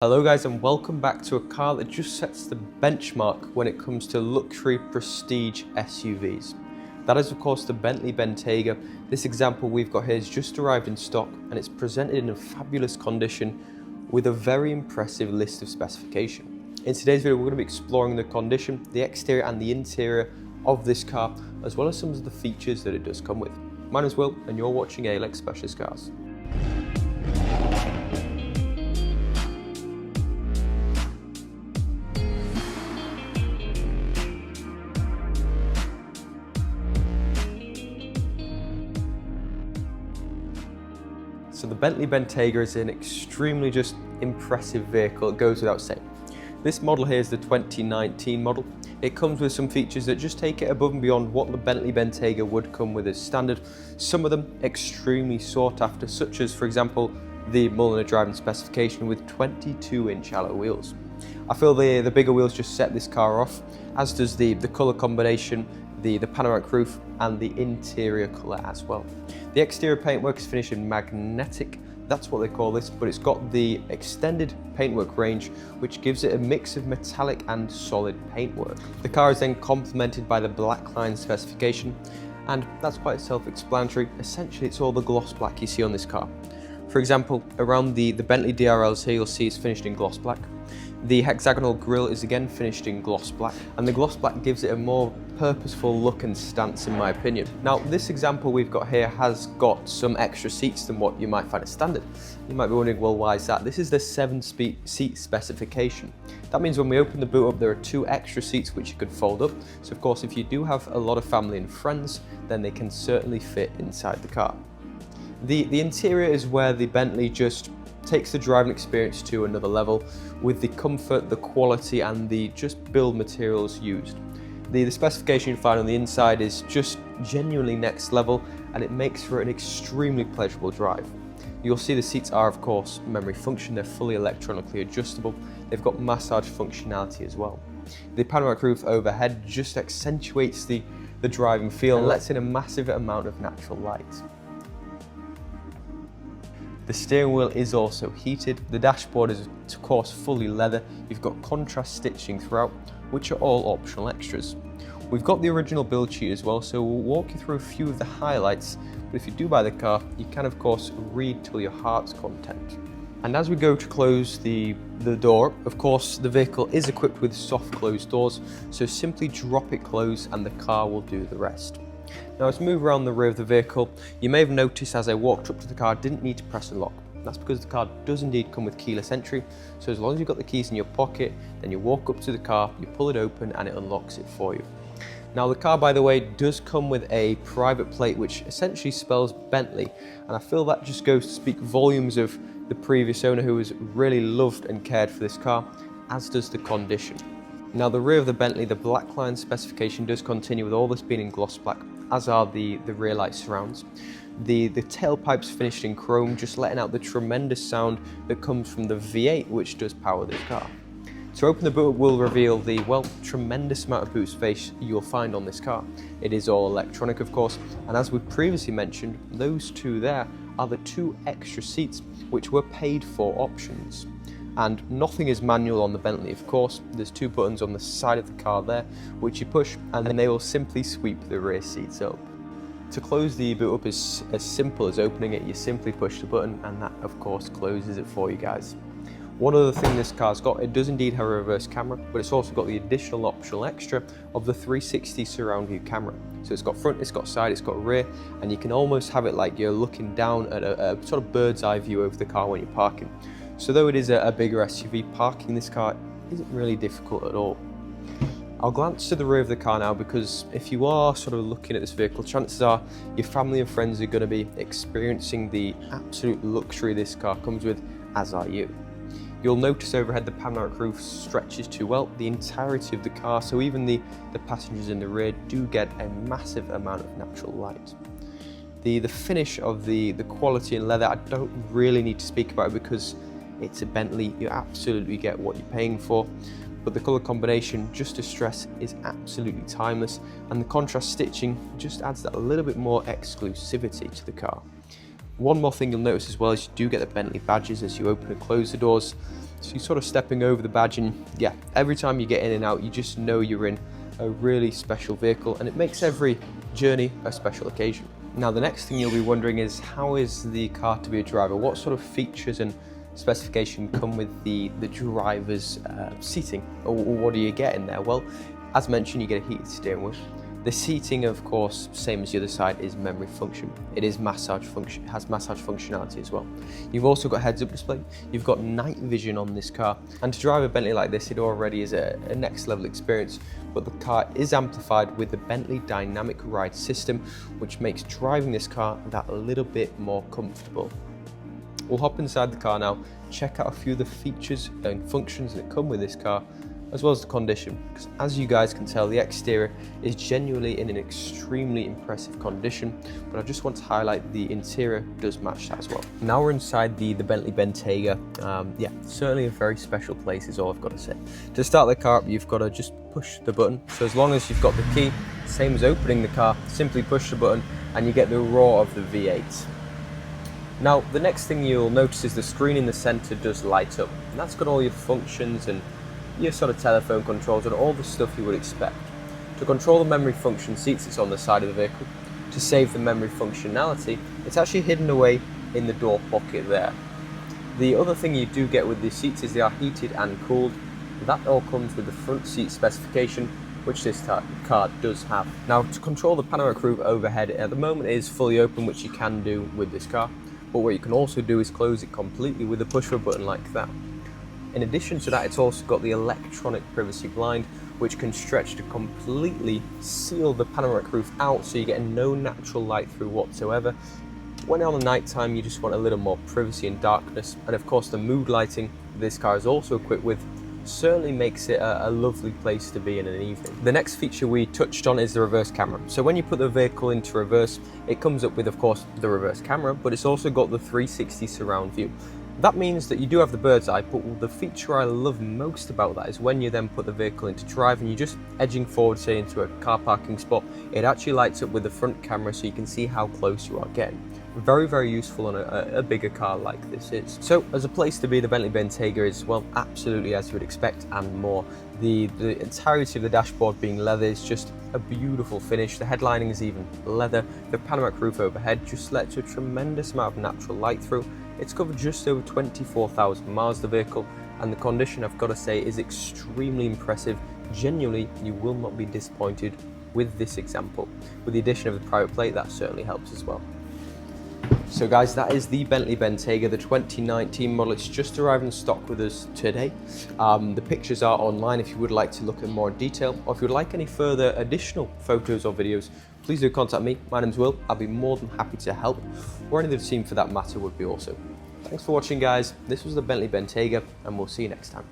Hello guys, and welcome back to a car that just sets the benchmark when it comes to luxury prestige SUVs. That is of course the Bentley Bentayga. This example we've got here has just arrived in stock and it's presented in a fabulous condition with a very impressive list of specification. In today's video we're going to be exploring the condition, the exterior and the interior of this car, as well as some of the features that it does come with. My name is Will and you're watching ALX Specialist Cars. So the Bentley Bentayga is an extremely just impressive vehicle, it goes without saying. This model here is the 2019 model. It comes with some features that just take it above and beyond what the Bentley Bentayga would come with as standard. Some of them extremely sought after, such as for example the Mulliner Driving Specification with 22-inch alloy wheels. I feel the bigger wheels just set this car off, as does the colour combination, the panoramic roof and the interior colour as well. The exterior paintwork is finished in magnetic, that's what they call this, but it's got the extended paintwork range which gives it a mix of metallic and solid paintwork. The car is then complemented by the black line specification, and that's quite self-explanatory. Essentially it's all the gloss black you see on this car. For example, around the Bentley DRLs here you'll see it's finished in gloss black. The hexagonal grille is again finished in gloss black, and the gloss black gives it a more purposeful look and stance in my opinion. Now this example we've got here has got some extra seats than what you might find as standard. You might be wondering, well, why is that? This is the 7-seat specification. That means when we open the boot up there are 2 extra seats which you could fold up. So of course if you do have a lot of family and friends, then they can certainly fit inside the car. The interior is where the Bentley just takes the driving experience to another level with the comfort, the quality and the just build materials used. The specification you find on the inside is just genuinely next level, and it makes for an extremely pleasurable drive. You'll see the seats are of course memory function, they're fully electronically adjustable, they've got massage functionality as well. The panoramic roof overhead just accentuates the driving feel and lets in a massive amount of natural light. The steering wheel is also heated, the dashboard is of course fully leather, you've got contrast stitching throughout, which are all optional extras. We've got the original build sheet as well, so we'll walk you through a few of the highlights, but if you do buy the car, you can of course read till your heart's content. And as we go to close the door, of course the vehicle is equipped with soft close doors, so simply drop it closed and the car will do the rest. Now let's move around the rear of the vehicle. You may have noticed as I walked up to the car I didn't need to press and lock. That's because the car does indeed come with keyless entry, so as long as you've got the keys in your pocket, then you walk up to the car, you pull it open and it unlocks it for you. Now the car, by the way, does come with a private plate which essentially spells Bentley, and I feel that just goes to speak volumes of the previous owner who has really loved and cared for this car, as does the condition. Now the rear of the Bentley, the black line specification does continue with all this being in gloss black, as are the rear light surrounds. The tailpipe's finished in chrome, just letting out the tremendous sound that comes from the V8 which does power this car. To open the boot will reveal the, well, tremendous amount of boot space you'll find on this car. It is all electronic of course, and as we previously mentioned, those 2 there are the 2 extra seats which were paid for options. And nothing is manual on the Bentley of course. There's 2 buttons on the side of the car there which you push and then they will simply sweep the rear seats up. To close the boot up is as simple as opening it. You simply push the button and that of course closes it for you guys. One other thing this car's got, it does indeed have a reverse camera, but it's also got the additional optional extra of the 360 surround view camera. So it's got front, it's got side, it's got rear, and you can almost have it like you're looking down at a sort of bird's eye view over the car when you're parking. So though it is a bigger SUV, parking this car isn't really difficult at all. I'll glance to the rear of the car now because if you are sort of looking at this vehicle, chances are your family and friends are going to be experiencing the absolute luxury this car comes with, as are you. You'll notice overhead the panoramic roof stretches to, well, the entirety of the car, so even the passengers in the rear do get a massive amount of natural light. The finish of the quality and leather, I don't really need to speak about it because it's a Bentley, you absolutely get what you're paying for. But the colour combination, just to stress, is absolutely timeless, and the contrast stitching just adds that a little bit more exclusivity to the car. One more thing you'll notice as well is you do get the Bentley badges as you open and close the doors. So you're sort of stepping over the badge, and yeah, every time you get in and out, you just know you're in a really special vehicle, and it makes every journey a special occasion. Now, the next thing you'll be wondering is, how is the car to be a driver? What sort of features and specification come with the driver's seating, or what do you get in there? Well, as mentioned, you get a heated steering wheel. The seating, of course, same as the other side, is memory function. It is massage function, has massage functionality as well. You've also got heads-up display. You've got night vision on this car, and to drive a Bentley like this, it already is a next level experience. But the car is amplified with the Bentley Dynamic Ride system, which makes driving this car that little bit more comfortable. We'll hop inside the car now, check out a few of the features and functions that come with this car, as well as the condition, because as you guys can tell, the exterior is genuinely in an extremely impressive condition, but I just want to highlight the interior does match that as well. Now we're inside the Bentley Bentayga. Yeah, certainly a very special place is all I've got to say. To start the car up, you've got to just push the button. So as long as you've got the key, same as opening the car, simply push the button and you get the roar of the V8. Now, the next thing you'll notice is the screen in the center does light up, and that's got all your functions and your sort of telephone controls and all the stuff you would expect. To control the memory function seats, it's on the side of the vehicle. To save the memory functionality, it's actually hidden away in the door pocket there. The other thing you do get with these seats is they are heated and cooled. That all comes with the front seat specification, which this car does have. Now, to control the panoramic roof overhead, at the moment it is fully open, which you can do with this car, but what you can also do is close it completely with a push of a button like that. In addition to that, it's also got the electronic privacy blind, which can stretch to completely seal the panoramic roof out, so you get no natural light through whatsoever. When on the night time, you just want a little more privacy and darkness, and of course the mood lighting this car is also equipped with certainly makes it a lovely place to be in an evening. The next feature we touched on is the reverse camera. So when you put the vehicle into reverse, it comes up with, of course, the reverse camera, but it's also got the 360 surround view. That means that you do have the bird's eye, but the feature I love most about that is when you then put the vehicle into drive and you're just edging forward, say into a car parking spot, it actually lights up with the front camera so you can see how close you are getting. Very, very useful on a bigger car like this is. So as a place to be, the Bentley Bentayga is, well, absolutely as you would expect and more. The entirety of the dashboard being leather is just a beautiful finish. The headlining is even leather. The panoramic roof overhead just lets a tremendous amount of natural light through. It's covered just over 24,000 miles, the vehicle, and the condition, I've got to say, is extremely impressive. Genuinely, you will not be disappointed with this example. With the addition of the private plate, that certainly helps as well. So guys, that is the Bentley Bentayga, the 2019 model. It's just arrived in stock with us today. The pictures are online if you would like to look at more detail, or if you would like any further additional photos or videos, please do contact me. My name's Will. I'll be more than happy to help, or any of the team for that matter would be also. Thanks for watching, guys. This was the Bentley Bentayga, and we'll see you next time.